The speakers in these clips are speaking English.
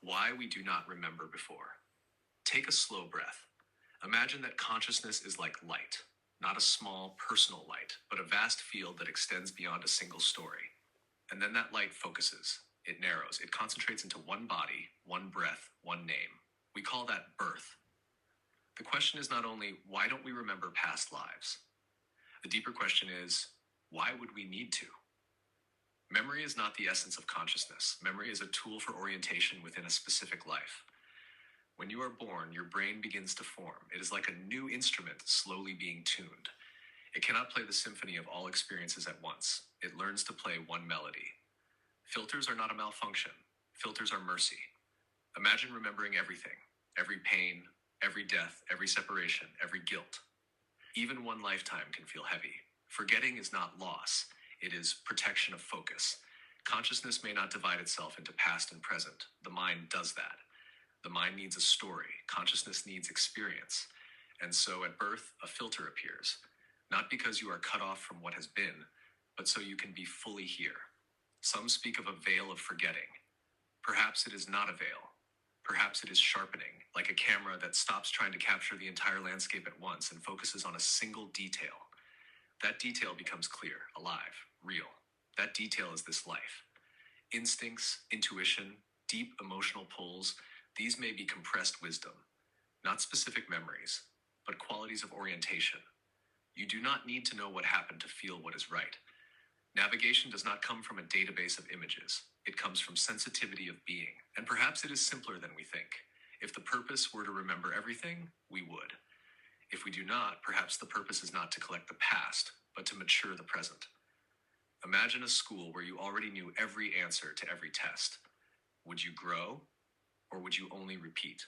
Why we do not remember before. Take a slow breath. Imagine that consciousness is like light, not a small personal light, but a vast field that extends beyond a single story. And then that light focuses, it narrows, it concentrates into one body, one breath, one name. We call that birth. The question is not only, why don't we remember past lives? The deeper question is, why would we need to? Memory is not the essence of consciousness. Memory is a tool for orientation within a specific life. When you are born, your brain begins to form. It is like a new instrument slowly being tuned. It cannot play the symphony of all experiences at once. It learns to play one melody. Filters are not a malfunction. Filters are mercy. Imagine remembering everything, every pain, every death, every separation, every guilt. Even one lifetime can feel heavy. Forgetting is not loss. It is protection of focus. Consciousness may not divide itself into past and present. The mind does that. The mind needs a story. Consciousness needs experience. And so at birth, a filter appears. Not because you are cut off from what has been, but so you can be fully here. Some speak of a veil of forgetting. Perhaps it is not a veil. Perhaps it is sharpening, like a camera that stops trying to capture the entire landscape at once and focuses on a single detail. That detail becomes clear, alive, real. That detail is this life. Instincts, intuition, deep emotional pulls, these may be compressed wisdom, not specific memories, but qualities of orientation. You do not need to know what happened to feel what is right. Navigation does not come from a database of images. It comes from sensitivity of being. And perhaps it is simpler than we think. If the purpose were to remember everything, we would. If we do not, perhaps the purpose is not to collect the past, but to mature the present. Imagine a school where you already knew every answer to every test. Would you grow, or would you only repeat?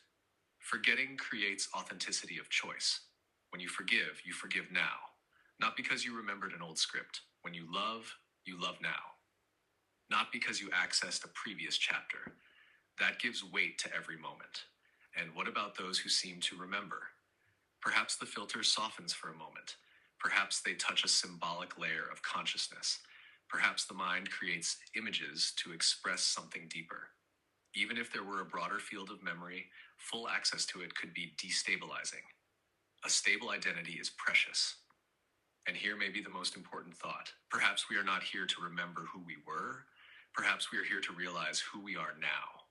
Forgetting creates authenticity of choice. When you forgive now. Not because you remembered an old script. When you love now. Not because you accessed a previous chapter. That gives weight to every moment. And what about those who seem to remember? Perhaps the filter softens for a moment. Perhaps they touch a symbolic layer of consciousness. Perhaps the mind creates images to express something deeper. Even if there were a broader field of memory, full access to it could be destabilizing. A stable identity is precious. And here may be the most important thought. Perhaps we are not here to remember who we were. Perhaps we are here to realize who we are now.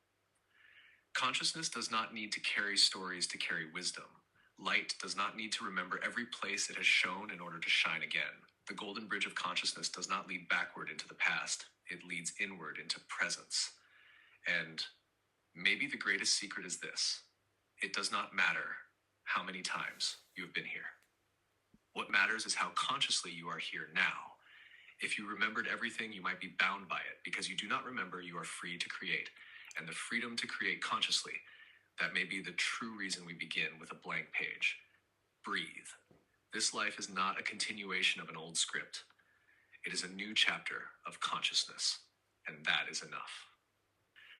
Consciousness does not need to carry stories to carry wisdom. Light does not need to remember every place it has shone in order to shine again. The golden bridge of consciousness does not lead backward into the past. It leads inward into presence. And maybe the greatest secret is this. It does not matter how many times you have been here. What matters is how consciously you are here now. If you remembered everything, you might be bound by it. Because you do not remember, you are free to create. And the freedom to create consciously, that may be the true reason we begin with a blank page. Breathe. This life is not a continuation of an old script. It is a new chapter of consciousness. And that is enough.